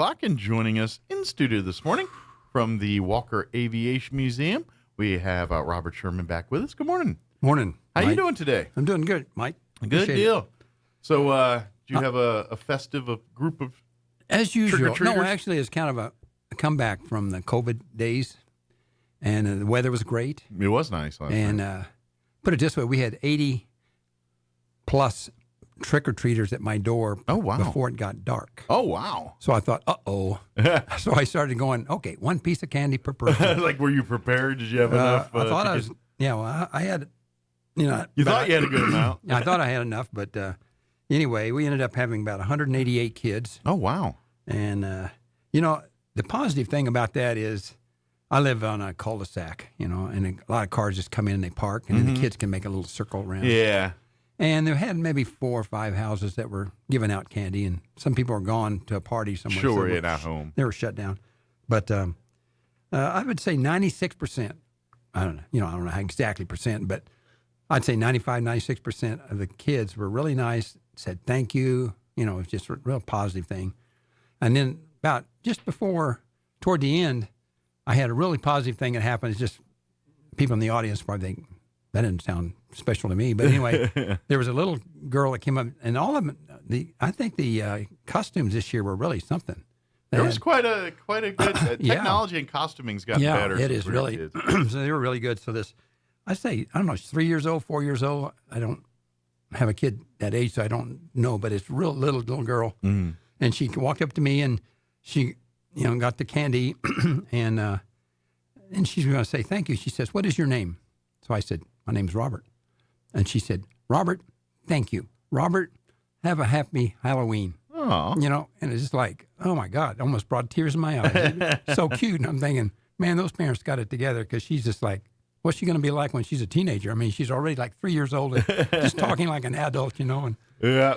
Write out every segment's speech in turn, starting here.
o'clock, and joining us in studio this morning from the Walker Aviation Museum, we have Robert Sherman back with us. Good morning. Morning. How Mike. you doing today? I'm doing good, Mike. Good Appreciate deal. it. So, do you have a festive group of As usual. trick-or-treaters? No, actually, it's kind of a comeback from the COVID days, and the weather was great. It was nice last night. And put it this way, we had 80 plus trick-or-treaters at my door Oh, wow. before it got dark. Oh, wow. So I thought, uh-oh. So I started going, okay, one piece of candy per person. Like, were you prepared? Did you have enough? I thought to I was, get- well, I had, you know. You but thought you had a good amount? I thought I had enough, but anyway, we ended up having about 188 kids. Oh, wow. And, you know, the positive thing about that is I live on a cul-de-sac, you know, and a lot of cars just come in and they park, and then the kids can make a little circle around. Yeah. And they had maybe 4 or 5 houses that were giving out candy, and some people were gone to a party somewhere. Sure, so yeah, not home. They were shut down. But I would say 96%, I don't know how exactly percent, but I'd say 95, 96% of the kids were really nice, said thank you. You know, it was just a real positive thing. And then about just before, toward the end, I had a really positive thing that happened. It's just people in the audience probably think, that didn't sound special to me. But anyway, there was a little girl that came up, and all of them, I think the costumes this year were really something. There was quite a good technology and costuming's gotten better. Yeah, it since is we were really. kids. So they were really good. So this, I say, I don't know, she's 3 years old, 4 years old. I don't have a kid that age, so I don't know. But it's a real little girl, and she walked up to me and she, you know, got the candy, and she's going to say thank you. She says, "What is your name?" So I said, "My name's Robert," and she said, "Robert, thank you, Robert. Have a happy Halloween." Oh, You know, and it's just like, oh my God, it almost brought tears in my eyes. So cute. And I'm thinking, man, those parents got it together, because she's just like, what's she going to be like when she's a teenager? I mean, she's already like 3 years old and just talking like an adult, you know. And yeah,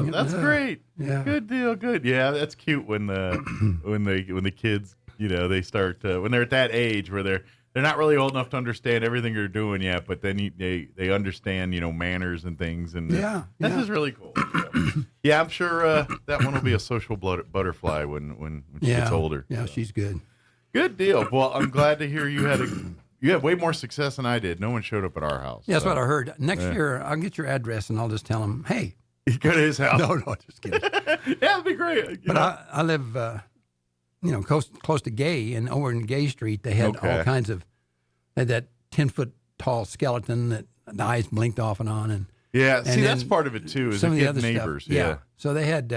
that's great. Yeah. Good deal. Good. Yeah, that's cute when the kids, you know, they start when they're at that age where they're not really old enough to understand everything you're doing yet, but then they understand, you know, manners and things, and this is really cool. Yeah, I'm sure that one will be a social butterfly when she gets older. Yeah, So. she's good. Good deal. Well, I'm glad to hear you had way more success than I did. No one showed up at our house. Yeah, that's what I heard. Next year, I'll get your address and I'll just tell them, hey. You go to his house. No, just kidding. Yeah, that'd be great. But I live, you know, close to Gay, and over in Gay Street, they had all kinds of, they had that 10-foot tall skeleton that the eyes blinked off and on. And yeah, see, and that's then part of it too, is some the of the other neighbors. stuff. Yeah. So they had,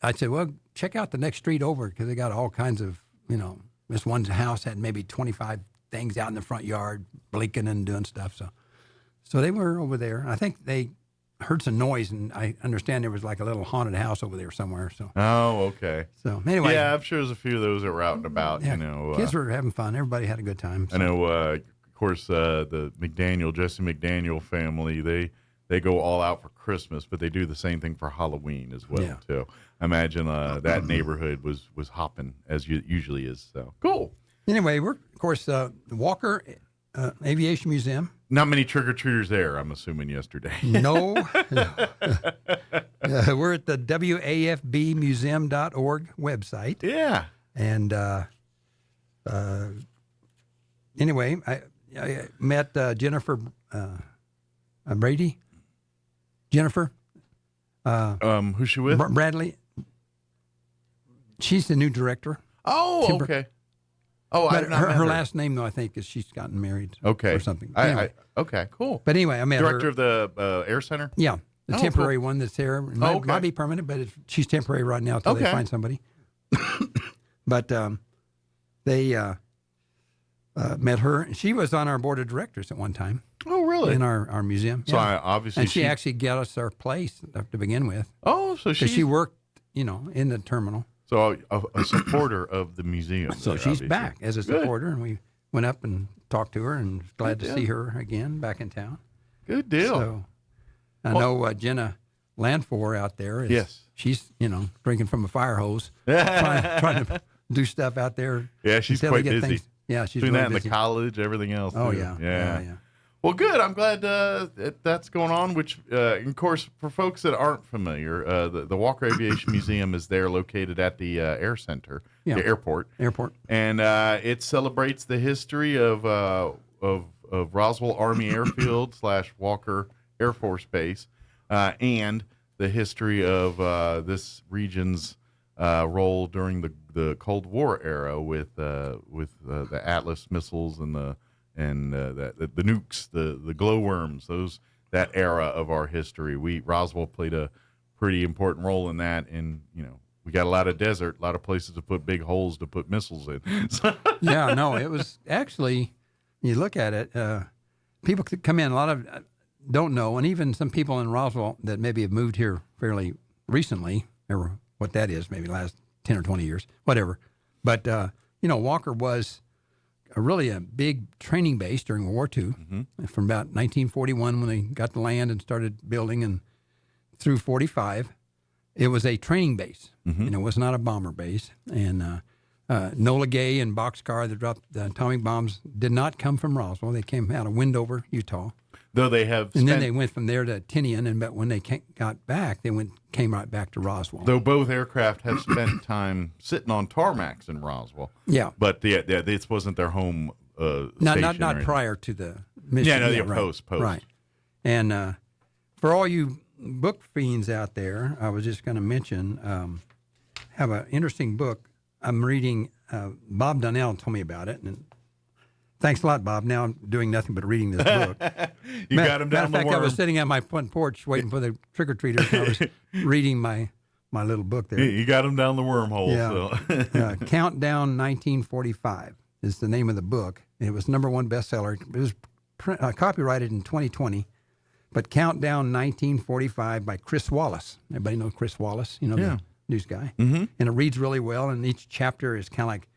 I said, well, check out the next street over, because they got all kinds of, you know, this one house had maybe 25 things out in the front yard blinking and doing stuff. So they were over there. I think they heard some noise, and I understand there was like a little haunted house over there somewhere. So. Oh, okay. So anyway. Yeah, I'm sure there's a few of those that were out and about. Yeah, You know, kids were having fun. Everybody had a good time. So. I know. Of course, the Jesse McDaniel family, they go all out for Christmas, but they do the same thing for Halloween as well too. I imagine that neighborhood was hopping as usually is. So cool. Anyway, we're of course the Walker Aviation Museum. Not many trick-or-treaters there, I'm assuming, yesterday. No. We're at the WAFBmuseum.org website. Yeah. And anyway, I met Jennifer Brady. Jennifer. Who's she with? Bradley. She's the new director. Oh, Timber. okay. Oh, But I've not met her last name, though, I think, is she's gotten married. Okay. Or something. Anyway. Okay, cool. But anyway, I met Director her. of the Air Center? Yeah, the Oh, temporary one that's there. It might be permanent, but she's temporary right now until they find somebody. But they met her. And she was on our board of directors at one time. Oh, really? In our museum. So obviously and she actually got us our place to begin with. Oh, so she worked, you know, in the terminal. So a supporter of the museum. So she's back as a supporter, and we went up and talked to her, and glad to see her again back in town. Good deal. So I know Jenna Landfor out there. She's, you know, drinking from a fire hose, trying to do stuff out there. Yeah, she's quite busy. Yeah, she's doing really that in busy. the college, everything else. Oh, too. yeah. Well, good. I'm glad that's going on. Which, of course, for folks that aren't familiar, the Walker Aviation Museum is there, located at the Air Center, the airport. And it celebrates the history of Roswell Army Airfield / Walker Air Force Base, and the history of this region's role during the Cold War era with the Atlas missiles and the nukes, the glowworms, that era of our history. Roswell played a pretty important role in that, and we got a lot of desert, a lot of places to put big holes to put missiles in. Yeah, no, it was actually, you look at it, people could come in, a lot of don't know, and even some people in Roswell that maybe have moved here fairly recently, or what that is, maybe last 10 or 20 years, whatever. But, Walker was really a big training base during World War II, from about 1941 when they got the land and started building, and through 45, it was a training base, and it was not a bomber base. And Nola Gay and Boxcar that dropped the atomic bombs did not come from Roswell. They came out of Wendover, Utah. Though they have, and then they went from there to Tinian, but when they got back, they came right back to Roswell. Though both aircraft have spent time sitting on tarmacs in Roswell. Yeah, but this wasn't their home. Not prior to the mission. Yeah, post. Right. And for all you book fiends out there, I was just going to mention, have an interesting book I'm reading. Bob Donnell told me about it, and thanks a lot, Bob. Now I'm doing nothing but reading this book. Got him down the worm. I was sitting at my front porch waiting for the trick-or-treaters, and I was reading my little book there. You got him down the wormhole. Yeah. So. Countdown 1945 is the name of the book. It was #1 bestseller. It was copyrighted in 2020. But Countdown 1945 by Chris Wallace. Everybody know Chris Wallace, the news guy. And it reads really well, and each chapter is kind of like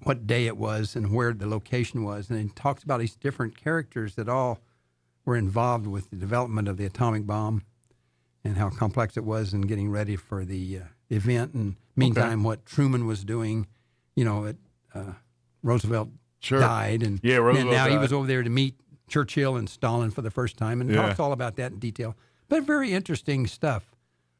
what day it was and where the location was. And it talks about these different characters that all were involved with the development of the atomic bomb and how complex it was in getting ready for the event. And meantime, what Truman was doing, Roosevelt died. And Roosevelt now died. he was over there to meet Churchill and Stalin for the first time, and talks all about that in detail. But very interesting stuff.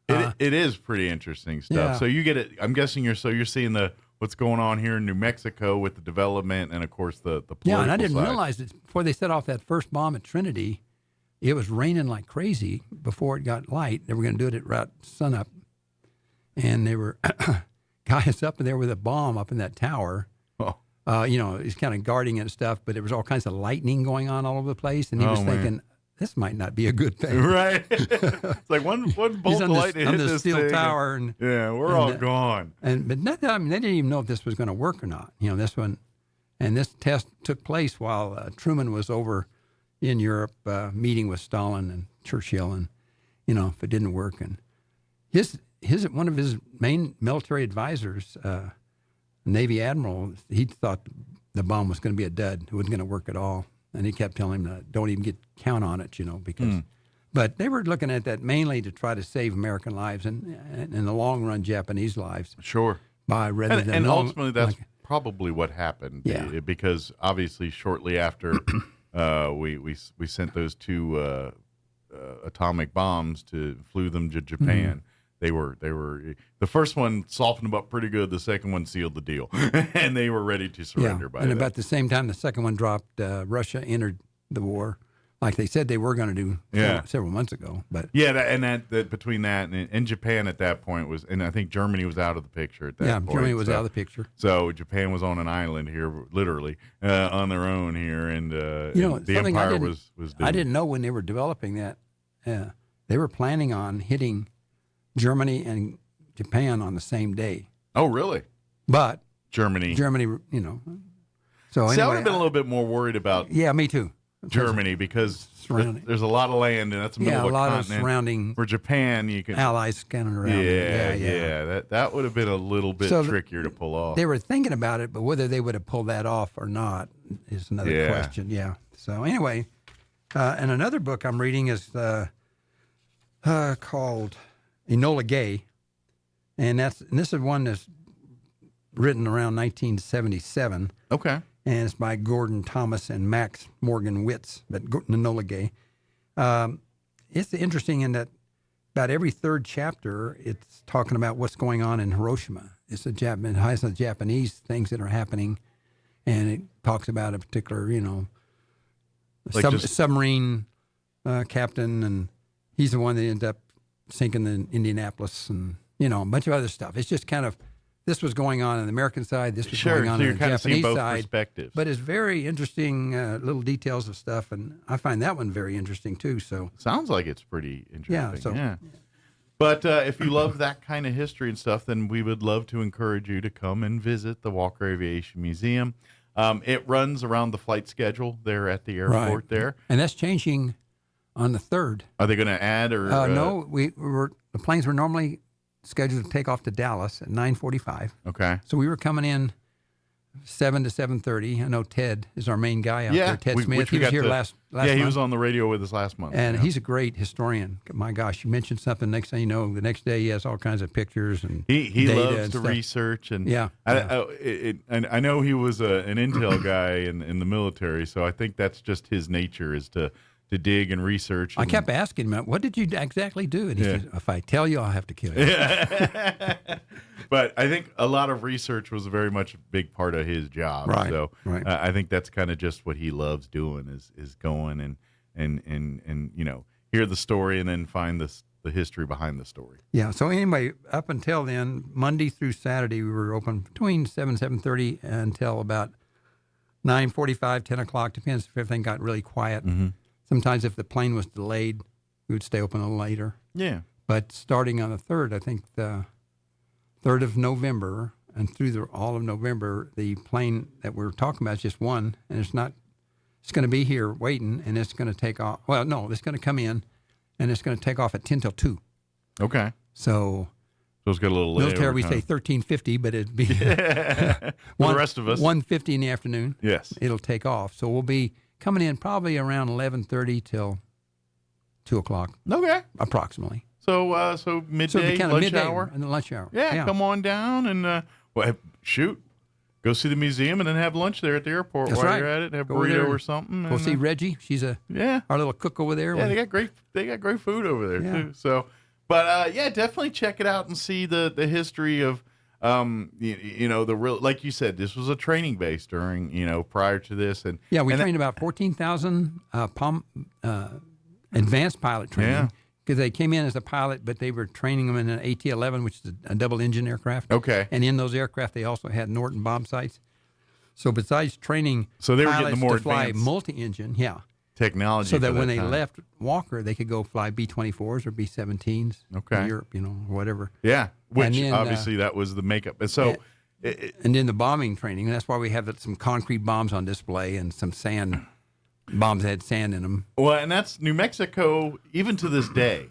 It is pretty interesting stuff. Yeah. So you get it. I'm guessing you're seeing what's going on here in New Mexico with the development and of course the political and I didn't side. realize that before they set off that first bomb at Trinity, it was raining like crazy before it got light. They were going to do it at right sunup, and they were guys up in there with a bomb up in that tower. He's kind of guarding it and stuff, but there was all kinds of lightning going on all over the place, and he was thinking, this might not be a good thing. Right. It's like one bolt of lightning hit on the this steel thing, tower. And we're all gone. But they didn't even know if this was going to work or not. This one, and this test took place while Truman was over in Europe meeting with Stalin and Churchill, and if it didn't work, and one of his main military advisors, Navy admiral, he thought the bomb was going to be a dud. It wasn't going to work at all. And he kept telling him, don't even count on it, because. But they were looking at that mainly to try to save American lives and in the long run, Japanese lives. Sure. And ultimately, that's probably what happened. Yeah. Because obviously, shortly after we sent those two atomic bombs flew them to Japan. They were the first one softened them up pretty good. The second one sealed the deal, and they were ready to surrender. By and then. About the same time, the second one dropped. Russia entered the war, like they said they were going to do several months ago. But between that and Japan at that point was, and I think Germany was out of the picture at that point. Germany was out of the picture. So Japan was on an island here, literally on their own here, and the empire was doomed. I didn't know when they were developing that. They were planning on hitting Germany and Japan on the same day. Oh, really? But Germany. So anyway, I would have been a little bit more worried about. Yeah, me too. Germany, because there's a lot of land, and that's the middle of a lot continent. Of surrounding. For Japan, you can allies scattered around. Yeah. That would have been a little bit trickier to pull off. They were thinking about it, but whether they would have pulled that off or not is another question. Yeah. So anyway, and another book I'm reading is called Enola Gay, and this is one that's written around 1977. Okay. and it's by Gordon Thomas and Max Morgan Witz, but Enola Gay. It's interesting in that about every third chapter, it's talking about what's going on in Hiroshima. It has the Japanese things that are happening, and it talks about a particular, Like submarine captain, and he's the one that ended up sinking the Indianapolis, and a bunch of other stuff. It's just kind of, this was going on the American side, this was going on so you're the kind of seeing Japanese both side. perspectives. But it's very interesting, little details of stuff, and I find that one very interesting too. So sounds like it's pretty interesting. Yeah. But if you love that kind of history and stuff, then we would love to encourage you to come and visit the Walker Aviation Museum. It runs around the flight schedule there at the airport there. And that's changing on the 3rd. Are they going to add or? No, the planes were normally scheduled to take off to Dallas at 9:45. Okay. So we were coming in 7 to 7:30. I know Ted is our main guy out there. Ted Smith. He was here last month. He was on the radio with us last month. And he's a great historian. My gosh, you mentioned something, next thing you know, the next day he has all kinds of pictures and he data loves and to stuff. research and And I know he was an intel guy in the military, so I think that's just his nature is to dig and research. I kept asking him, what did you exactly do? And he said, if I tell you, I'll have to kill you. But I think a lot of research was very much a big part of his job. Right, So right. I think that's kind of just what he loves doing is going and hear the story and then find the history behind the story. Yeah. So anyway, up until then, Monday through Saturday, we were open between 7:30 until about 9:45, 10 o'clock. Depends if everything got really quiet. Mm-hmm. Sometimes if the plane was delayed, we would stay open a little later. Yeah. But starting on the 3rd, I think the 3rd of November and through all of November, the plane that we're talking about is just one, and it's going to be here waiting, and it's going to take off. Well, no, it's going to come in, and it's going to take off at 10 till 2. Okay. So it's got a little military, we layover say time. 13:50, but it'd be For the rest of us. 1:50 in the afternoon. Yes. It'll take off. So we'll be coming in probably around 11:30 till 2 o'clock, Okay. approximately. So midday, So it'll be kind of lunch midday hour. and the lunch hour. Yeah, come on down and go see the museum and then have lunch there at the airport That's while right. you're at it. Have a Go over there burrito and or something. Go see Reggie. She's our little cook over there. Yeah, they got great food over there Yeah. too. So, but definitely check it out and see the history of the real, like you said, this was a training base during prior to this and we trained about 14,000 advanced pilot training. Yeah. Because they came in as a pilot, but they were training them in an AT-11, which is a double-engine aircraft. Okay. And in those aircraft, they also had Norton bomb sights. So besides training So they were getting pilots the more to fly advanced multi-engine, technology, so that for when they time. left Walker, they could go fly B-24s or B-17s Okay. in Europe, or whatever. Yeah, which And then, obviously that was the makeup. And so, And then the bombing training, and that's why we have some concrete bombs on display and some sand bombs that had sand in them. well, and that's New Mexico, even to this day,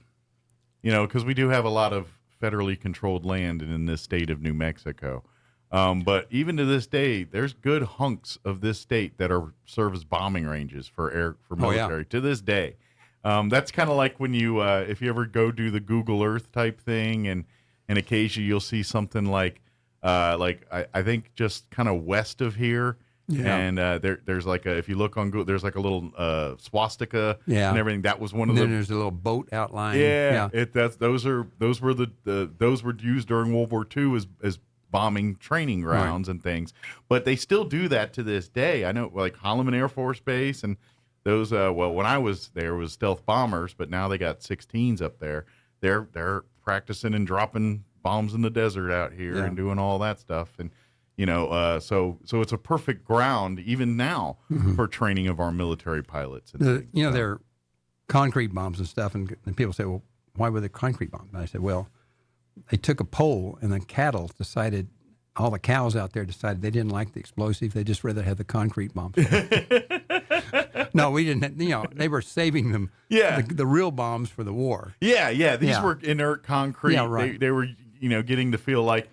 because we do have a lot of federally controlled land in this state of New Mexico. But even to this day, there's good hunks of this state that serve as bombing ranges for military to this day. That's kind of like when you, if you ever go do the Google Earth type thing, and occasionally you'll see something like I think just kind of west of here. Yeah. And there's like if you look on Google, there's like a little swastika and everything. That was one of And the. then there's a little boat outline. Yeah. Those were used during World War II as bombing training grounds and things. But they still do that to this day. I know, like Holloman Air Force Base and those. When I was there, was stealth bombers, but now they got 16s up there. They're practicing and dropping bombs in the desert out here and doing all that stuff. And so it's a perfect ground even now for training of our military pilots. And they're concrete bombs and stuff, and people say, well, why were they concrete bombs? And I said, well, they took a poll, and the cattle decided, all the cows out there decided they didn't like the explosive. They just rather have the concrete bombs. No, we didn't. They were saving them. Yeah. The real bombs for the war. Yeah. These were inert concrete. Yeah, right. They were, getting to feel like,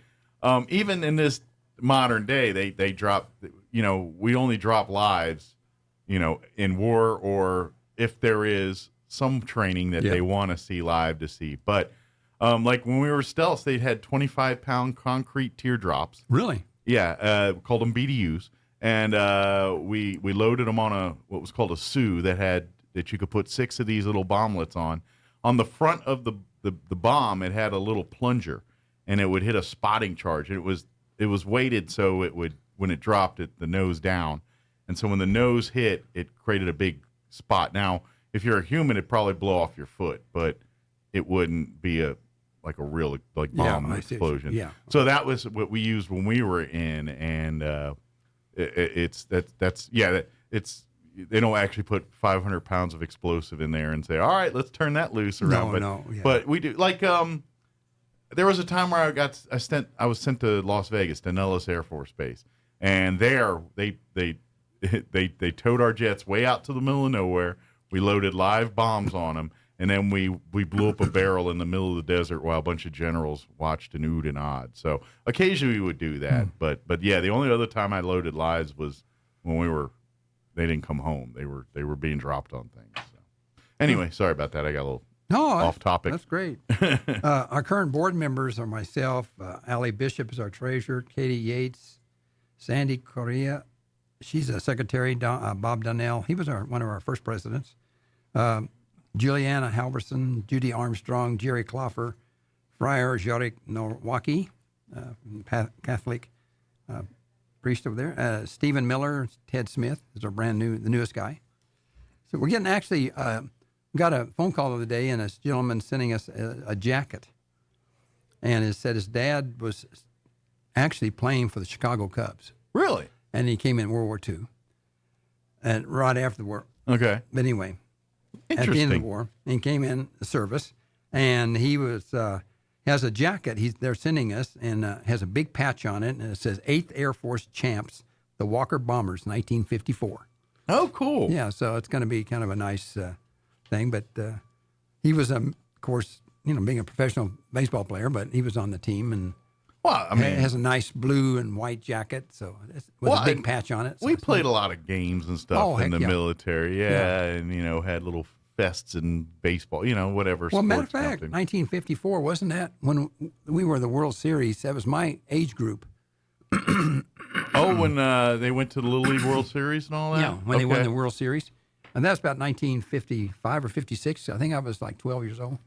even in this modern day, they drop. We only drop lives, in war or if there is some training that they want to see live to see. But like when we were stealth, they had 25-pound concrete teardrops. Really? Yeah, called them BDUs. and we loaded them on what was called a Sioux that you could put 6 of these little bomblets on. On the front of the bomb, it had a little plunger, and it would hit a spotting charge. And it was weighted so it would, when it dropped the nose down, and so when the nose hit, it created a big spot. Now, if you're a human, it'd probably blow off your foot, but it wouldn't be a real bomb explosion. Yeah. So that was what we used when we were in, and it's they don't actually put 500 pounds of explosive in there and say, all right, let's turn that loose around. But we do there was a time where I was sent to Las Vegas to Nellis Air Force Base, and there they towed our jets way out to the middle of nowhere. We loaded live bombs on them, and then we blew up a barrel in the middle of the desert while a bunch of generals watched and oohed and awed. So occasionally we would do that, but yeah, the only other time I loaded lives was when they didn't come home. They were being dropped on things. So. Anyway, sorry about that. I got a little off topic. That's great. Our current board members are myself, Allie Bishop is our treasurer, Katie Yates, Sandy Correa, she's a secretary, Bob Donnell, he was one of our first presidents, Juliana Halverson, Judy Armstrong, Jerry Cloffer, Friar Jarek Nowacki, Catholic priest over there, Stephen Miller, Ted Smith is our the newest guy. So we're getting actually... got a phone call the other day, and this gentleman sending us a jacket, and it said his dad was actually playing for the Chicago Cubs. Really? And he came in World War II, and right after the war. Okay. But anyway, at the end of the war, he came in the service, and he has a jacket they're sending us, and has a big patch on it, and it says 8th Air Force Champs, the Walker Bombers, 1954. Oh, cool. Yeah, so it's going to be kind of a nice... thing, but he was, of course, being a professional baseball player, but he was on the team and has a nice blue and white jacket, so with a big patch on it. So we played a lot of games and stuff in the military, and had little fests and baseball, whatever. Well, matter of fact, 1954 wasn't that when we were the World Series? That was my age group. When they went to the Little League World Series and all that. Yeah, when they won the World Series. And that's about 1955 or 56. I think I was like 12 years old.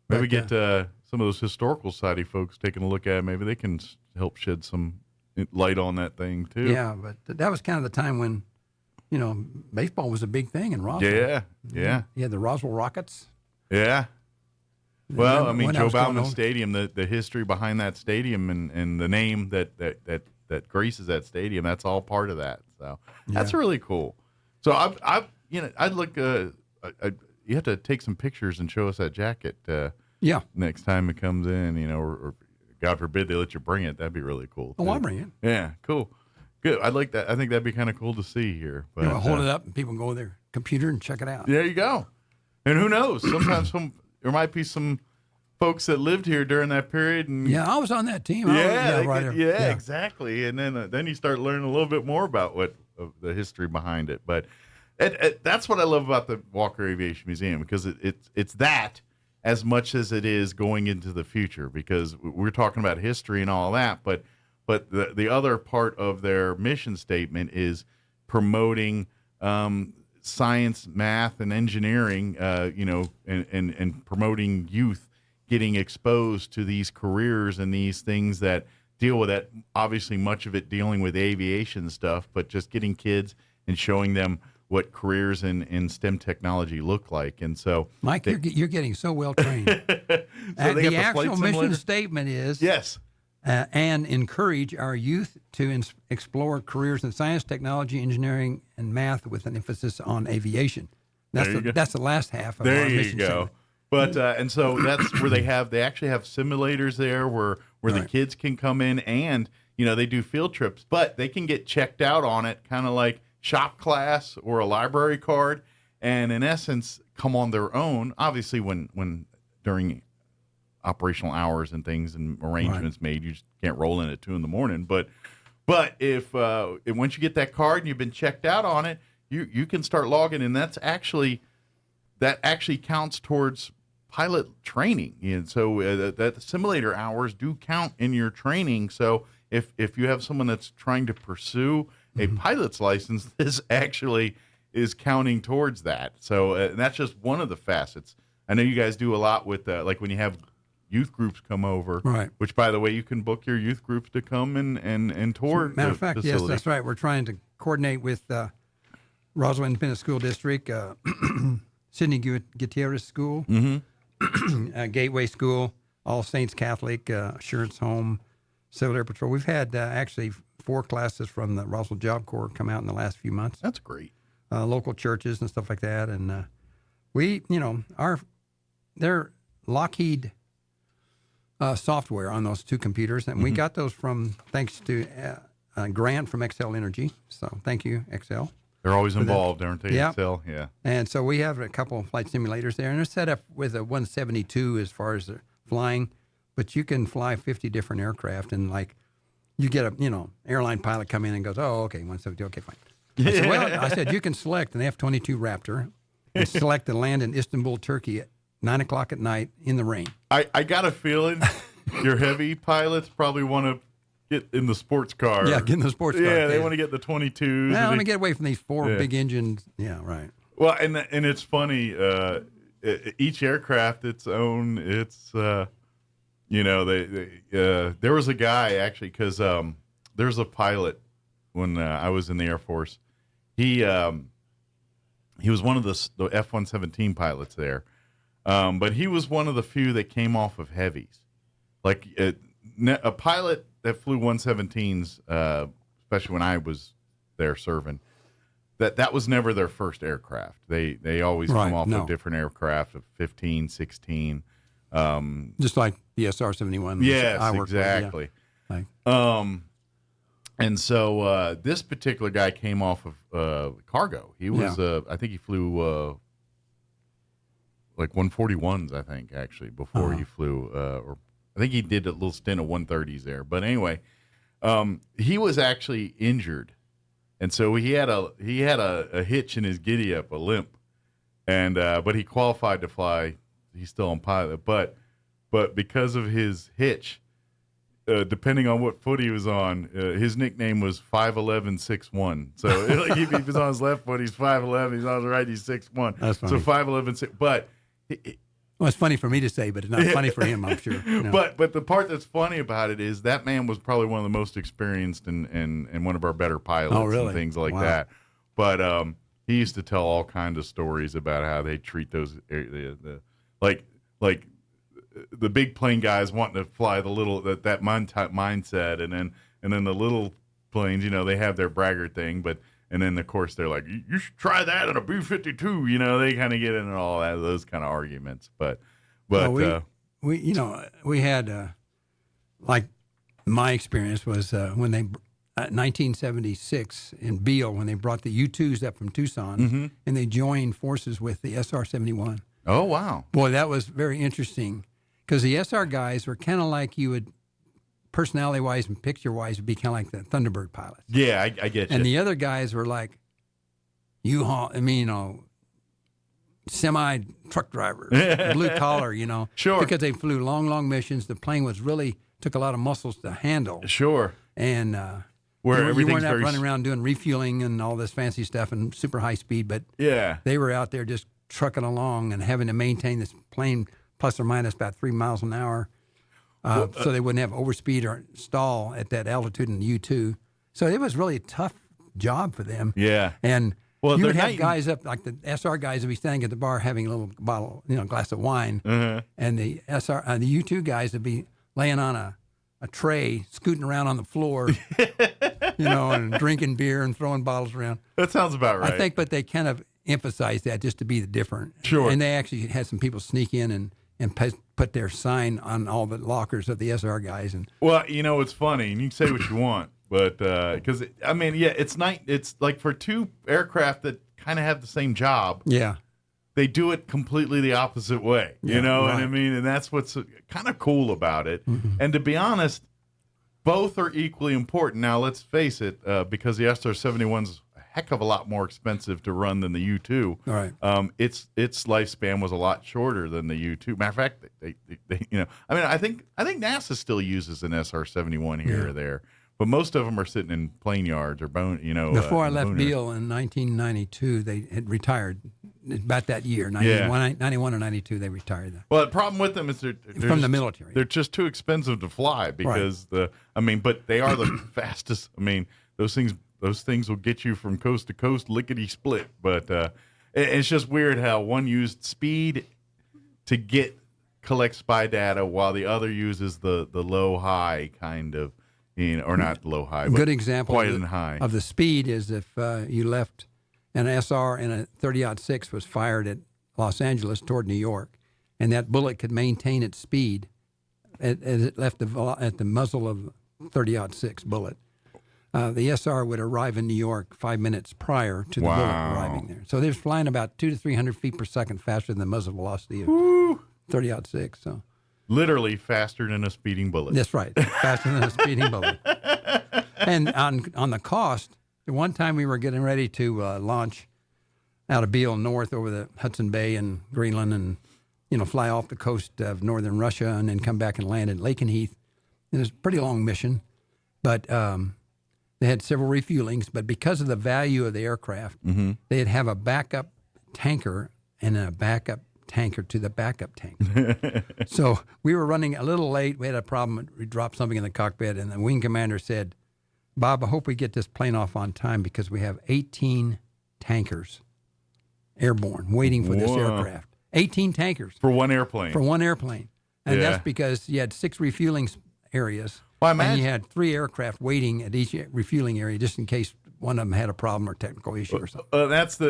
Maybe get some of those historical society folks taking a look at it. Maybe they can help shed some light on that thing, too. Yeah, but that was kind of the time when, baseball was a big thing in Roswell. Yeah. You had the Roswell Rockets. Yeah. Well, Joe Bauman Stadium, the history behind that stadium and the name that graces that stadium, that's all part of that. So that's really cool. So I'd look. You have to take some pictures and show us that jacket. Next time it comes in, or God forbid they let you bring it. That'd be really cool. Oh, I'll bring it. Yeah, cool, good. I'd like that. I think that'd be kind of cool to see here. But hold it up and people can go to their computer and check it out. There you go. And who knows? Sometimes there might be some folks that lived here during that period. And I was on that team. Exactly. And then you start learning a little bit more about of the history behind it, but. That's what I love about the Walker Aviation Museum, because it's that as much as it is going into the future, because we're talking about history and all that, but the other part of their mission statement is promoting science, math, and engineering, and promoting youth getting exposed to these careers and these things that deal with that. Obviously, much of it dealing with aviation stuff, but just getting kids and showing them what careers in STEM technology look like. And so, Mike, you're getting so well trained. So the actual mission statement is yes, and encourage our youth to explore careers in science, technology, engineering, and math with an emphasis on aviation. That's the last half of our mission statement. But and so that's where they actually have simulators there where the kids can come in and they do field trips, but they can get checked out on it, kind of like shop class or a library card, and in essence come on their own. Obviously, when during operational hours and things and arrangements made, you just can't roll in at 2 a.m. But if once you get that card and you've been checked out on it, you can start logging, and that actually counts towards pilot training. And so that simulator hours do count in your training. So if you have someone that's trying to pursue a pilot's license, this actually is counting towards that. So and that's just one of the facets. I know you guys do a lot with like when you have youth groups come over, right? Which, by the way, you can book your youth groups to come and tour. Matter of fact, facility. yes, that's right. We're trying to coordinate with Roswell Independent School District, Sidney Gutierrez School, Gateway School, All Saints Catholic, Assurance Home, Civil Air Patrol. We've had actually 4 classes from the Roswell Job Corps come out in the last few months. That's great. Local churches and stuff like that, and we, they're Lockheed software on those 2 computers, and we got those from thanks to a grant from Excel Energy. So thank you, Excel. They're always involved, aren't they? Yeah. Excel, yeah. And so we have a couple of flight simulators there, and they're set up with a 172 as far as the flying, but you can fly 50 different aircraft, and like you get a airline pilot come in and goes, oh, okay, 172, okay, fine. I said, you can select an F-22 Raptor and select to land in Istanbul, Turkey at 9 o'clock at night in the rain. I got a feeling your heavy pilots probably want to get in the sports car. Yeah, get in the sports car. Yeah, they want to get the 22s. Now, let me get away from these 4 big engines. Yeah, right. Well, and it's funny. Each aircraft its own. It's there was a guy actually because there's a pilot when I was in the Air Force. He was one of the F-117 pilots there, but he was one of the few that came off of heavies. Like a pilot that flew 117s, especially when I was there serving, that was never their first aircraft. They always come off of different aircraft of 15, 16. Just like the SR-71. Yes, I worked exactly. With, yeah. And so this particular guy came off of cargo. He was, I think he flew like 141s, I think, actually, before he flew. Or I think he did a little stint of 130s there. But anyway, he was actually injured. And so he had a hitch in his giddy up, a limp. And but he qualified to fly. He's still on pilot. But because of his hitch, depending on what foot he was on, his nickname was 5'11", 6'1". So like if he was on his left foot, he's 5'11". He's on the right, he's 6'1". That's funny. So 5'11", 6. But well, it's funny for me to say, but it's not funny for him, I'm sure. No. But the part that's funny about it is that man was probably one of the most experienced and one of our better pilots and things like that. But he used to tell all kinds of stories about how they treat those like the big plane guys wanting to fly the little that mindset, and then the little planes, they have their braggart thing, and then of course they're like, you should try that in a B-52, they kind of get into all that those kind of arguments, but we had like my experience was when they 1976 in Beale when they brought the U-2s up from Tucson and they joined forces with the SR-71. Oh wow, boy, that was very interesting. Because the SR guys were kind of like you would, personality-wise and picture-wise, would be kind of like the Thunderbird pilots. Yeah, I get you. And the other guys were like semi-truck drivers, blue-collar, Sure. Because they flew long missions. The plane took a lot of muscles to handle. Sure. And where you weren't out running around doing refueling and all this fancy stuff and super high speed, but they were out there just trucking along and having to maintain this plane plus or minus about 3 miles an hour, so they wouldn't have overspeed or stall at that altitude in the U-2. So it was really a tough job for them. Yeah. And you would have guys up, like the SR guys would be standing at the bar having a little bottle, glass of wine, and the U-2 guys would be laying on a tray, scooting around on the floor, and drinking beer and throwing bottles around. That sounds about right. I think, but they kind of emphasized that just to be the different. Sure. And they actually had some people sneak in and put their sign on all the lockers of the SR guys. And well, it's funny, and you can say what you want, but because it's like for 2 aircraft that kind of have the same job. Yeah. They do it completely the opposite way, you know what I mean? And that's what's kind of cool about it. Mm-hmm. And to be honest, both are equally important. Now, let's face it, because the SR-71's a heck of a lot more expensive to run than the U-2. All right. Its lifespan was a lot shorter than the U-2. Matter of fact, they I think NASA still uses an SR-71 here or there. but most of them are sitting in plane yards or bone. Before I in the left boneyard. Beale in 1992, they had retired. About that year, 91 or 92, they retired. Well, the problem with them is they're From the military. They're just too expensive to fly because but they are the fastest. I mean, those things will get you from coast to coast, lickety split. But it's just weird how one used speed to collect spy data while the other uses the low high kind of, or not low high. But good example quiet and high of the speed is if you left an SR and a 30-06 was fired at Los Angeles toward New York, and that bullet could maintain its speed as it left at the muzzle of 30-06 bullet. The SR would arrive in New York 5 minutes prior to the bullet arriving there. So they're flying about 200 to 300 feet per second faster than the muzzle velocity of 30-06. So literally faster than a speeding bullet. that's right, faster than a speeding bullet. And on the cost, the one time we were getting ready to launch out of Beale north over the Hudson Bay and Greenland and, fly off the coast of northern Russia and then come back and land at Lakenheath. It was a pretty long mission, but they had several refuelings. But because of the value of the aircraft, they'd have a backup tanker and a backup tanker to the backup tanker. So we were running a little late. We had a problem. We dropped something in the cockpit, and the wing commander said, "Bob, I hope we get this plane off on time because we have 18 tankers airborne waiting for this aircraft. 18 tankers. For one airplane. And that's because you had 6 refueling areas, and you had 3 aircraft waiting at each refueling area just in case one of them had a problem or technical issue or something. That's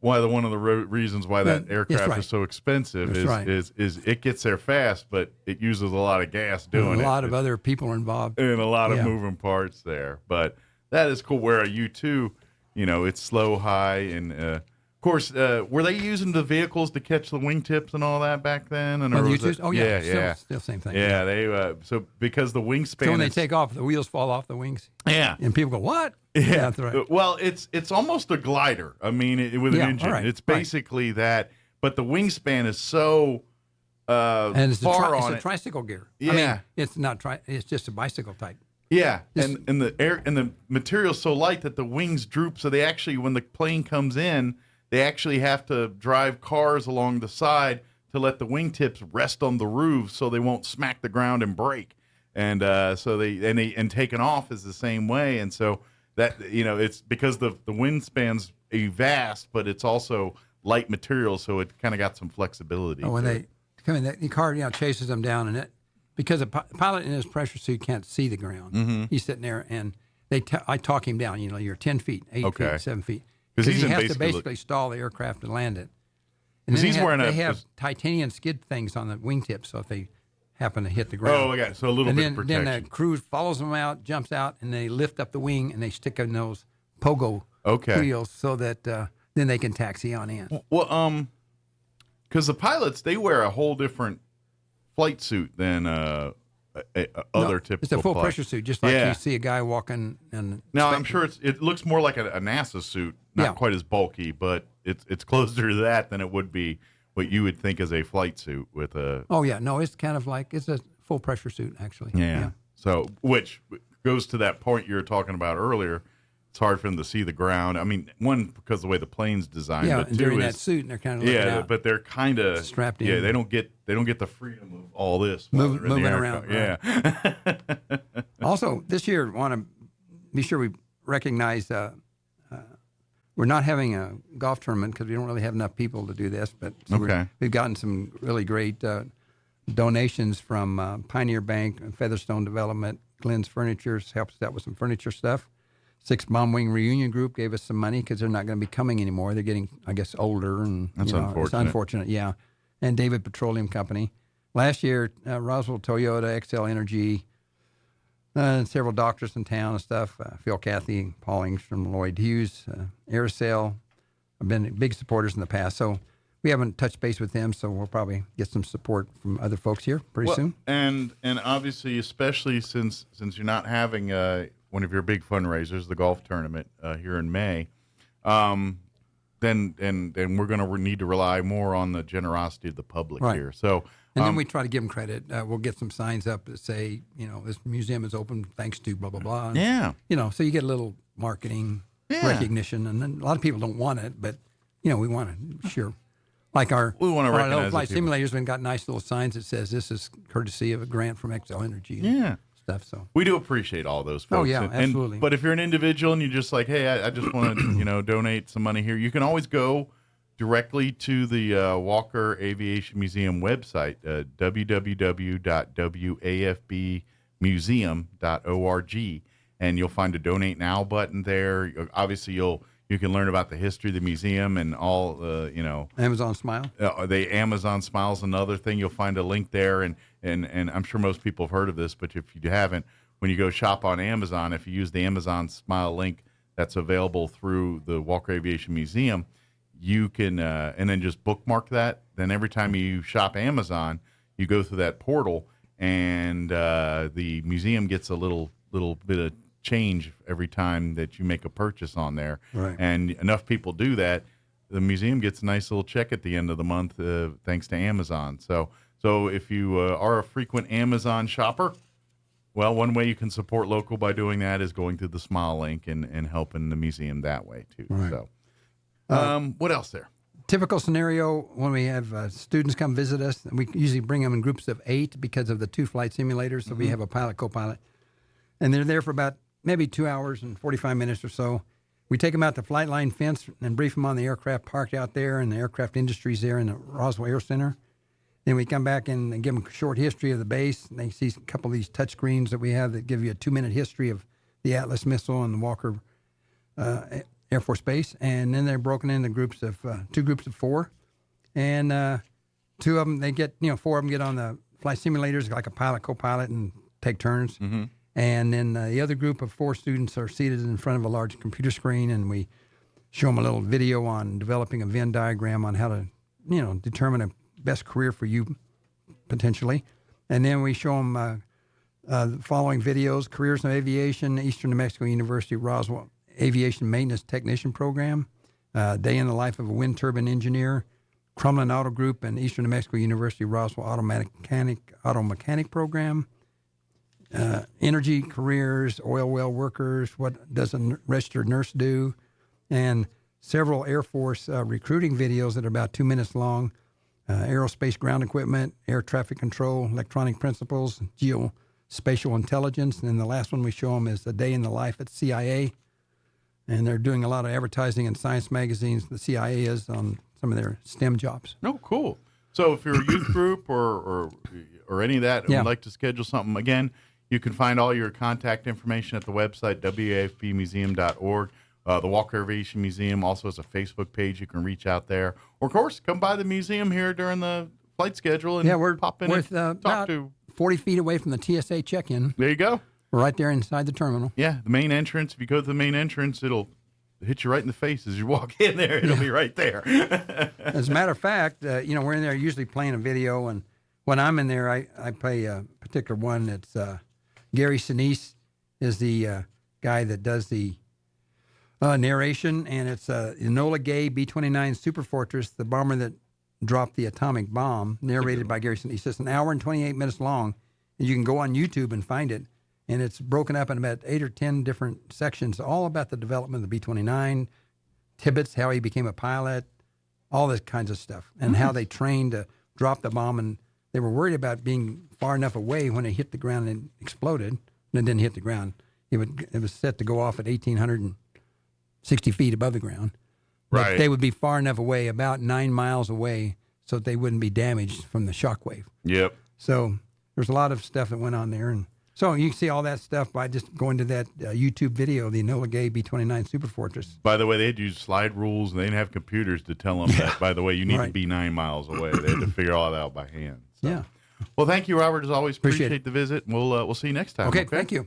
why one of the reasons why that aircraft is so expensive is it gets there fast, but it uses a lot of gas doing it. A lot of other people are involved. And a lot of moving parts there. But that is cool. Where a U-2, it's slow, high, and of course, were they using the vehicles to catch the wingtips and all that back then? And Still same thing. Yeah, they so because the wingspan. So when they take off, the wheels fall off the wings. Yeah, and people go, "What?" Yeah, that's right. Well, it's almost a glider. I mean, with an engine, it's basically that. But the wingspan is so and it's far it's a tricycle gear. Yeah, I mean, it's not it's just a bicycle type. Yeah, and the material's so light that the wings droop. So they actually, when the plane comes in, they actually have to drive cars along the side to let the wingtips rest on the roof so they won't smack the ground and break. And so they taking off is the same way. And so that it's because the windspan's a vast, but it's also light material, so it kind of got some flexibility. When they come in, the car chases them down, and because a pilot in his pressure suit can't see the ground, he's sitting there, and I talk him down. You're 10 feet, 8 feet, 7 feet. Because he has to basically stall the aircraft to land it. And then they have titanium skid things on the wingtips, so if they happen to hit the ground. Oh, okay. So a little bit of protection. Then the crew follows them out, jumps out, and they lift up the wing, and they stick in those pogo wheels so that then they can taxi on in. Well, because the pilots, they wear a whole different flight suit than other typical. It's a full pressure suit, just like you see a guy walking. Now, I'm sure it looks more like a NASA suit, not quite as bulky, but it's closer to that than it would be what you would think is a flight suit with a. Oh yeah, no, it's kind of like it's a full pressure suit actually. Yeah. So, which goes to that point you were talking about earlier. It's hard for them to see the ground. I mean, one, because of the way the plane's designed. Yeah, but and during that suit, and they're kind of looking out. But they're kind of strapped in. Yeah, they don't get the freedom of all this moving around. Right. Yeah. Also, this year, want to be sure we recognize we're not having a golf tournament because we don't really have enough people to do this. But we've gotten some really great donations from Pioneer Bank, Featherstone Development, Glenn's Furniture helps us out with some furniture stuff. Six Bomb Wing Reunion Group gave us some money because they're not going to be coming anymore. They're getting, I guess, older. And that's unfortunate. It's unfortunate, yeah. And David Petroleum Company. Last year, Roswell Toyota, XL Energy, several doctors in town and stuff. Phil Cathy, Paul Engstrom, Lloyd Hughes, Aircell have been big supporters in the past. So we haven't touched base with them, so we'll probably get some support from other folks here pretty soon. And obviously, especially since you're not having one of your big fundraisers, the golf tournament here in May, then we're going to need to rely more on the generosity of the public here. So And then we try to give them credit. We'll get some signs up that say, this museum is open thanks to blah, blah, blah. And, Yeah. So you get a little marketing recognition. And then a lot of people don't want it, but, we want it, sure. Like We want to our recognize little the flight people. simulators, we've got nice little signs that says this is courtesy of a grant from Xcel Energy and Yeah. stuff. So We do appreciate all those folks. Oh, yeah, absolutely. But if you're an individual and you're just like, hey, I just want to, donate some money here, you can always go directly to the Walker Aviation Museum website, www.wafbmuseum.org, and you'll find a Donate Now button there. Obviously, you can learn about the history of the museum and all, Amazon Smile. the Amazon Smile's another thing. You'll find a link there, and I'm sure most people have heard of this, but if you haven't, when you go shop on Amazon, if you use the Amazon Smile link that's available through the Walker Aviation Museum, you can, and then just bookmark that. Then every time you shop Amazon, you go through that portal, and the museum gets a little bit of change every time that you make a purchase on there. Right. And enough people do that, the museum gets a nice little check at the end of the month, thanks to Amazon. So if you are a frequent Amazon shopper, well, one way you can support local by doing that is going through the Smile link and helping the museum that way too. Right. So, what else there? Typical scenario when we have students come visit us, we usually bring them in groups of 8 because of the 2 flight simulators. So we have a pilot, co-pilot, and they're there for about maybe 2 hours and 45 minutes or so. We take them out the flight line fence and brief them on the aircraft parked out there and the aircraft industries there in the Roswell Air Center. Then we come back and give them a short history of the base. And they see a couple of these touch screens that we have that give you a 2-minute history of the Atlas missile and the Walker Air Force Base. And then they're broken into groups of 2 groups of 4. And 2 of them, 4 of them get on the flight simulators like a pilot, co-pilot, and take turns. Mm-hmm. And then the other group of 4 students are seated in front of a large computer screen, and we show them a little video on developing a Venn diagram on how to, determine a best career for you, potentially. And then we show them the following videos: Careers in Aviation, Eastern New Mexico University Roswell Aviation Maintenance Technician Program, Day in the Life of a Wind Turbine Engineer, Crumlin Auto Group and Eastern New Mexico University Roswell Auto Mechanic Program, Energy Careers, Oil Well Workers, What Does a Registered Nurse Do, and several Air Force recruiting videos that are about 2 minutes long, Aerospace Ground Equipment, Air Traffic Control, Electronic Principles, Geospatial Intelligence, and then the last one we show them is A Day in the Life at CIA, and they're doing a lot of advertising in science magazines, the CIA is, on some of their STEM jobs. Oh, cool. So if you're a youth group or any of that and would like to schedule something, again, you can find all your contact information at the website, wafbmuseum.org. The Walker Aviation Museum also has a Facebook page. You can reach out there. Or, of course, come by the museum here during the flight schedule and pop in and talk to. 40 feet away from the TSA check-in. There you go. We're right there inside the terminal. Yeah, the main entrance. If you go to the main entrance, it'll hit you right in the face as you walk in there. It'll be right there. As a matter of fact, we're in there usually playing a video, and when I'm in there, I play a particular one. It's Gary Sinise is the guy that does the narration, and it's Enola Gay B-29 Super Fortress, the bomber that dropped the atomic bomb, narrated by Gary Sinise. It's just an hour and 28 minutes long, and you can go on YouTube and find it. And it's broken up in about 8 or 10 different sections, all about the development of the B-29, Tibbets, how he became a pilot, all this kinds of stuff, and how they trained to drop the bomb. And they were worried about being far enough away when it hit the ground and exploded. And it didn't hit the ground. It was set to go off at 1,860 feet above the ground. But Right. they would be far enough away, about 9 miles away, so that they wouldn't be damaged from the shock wave. Yep. So there's a lot of stuff that went on there. And so you can see all that stuff by just going to that YouTube video, the Enola Gay B-29 Super Fortress. By the way, they had to use slide rules, and they didn't have computers to tell them that, by the way, you need to be 9 miles away. They had to figure all that out by hand. So. Yeah. Well, thank you, Robert, as always. Appreciate Appreciate the visit. We'll see you next time. Okay, thank you.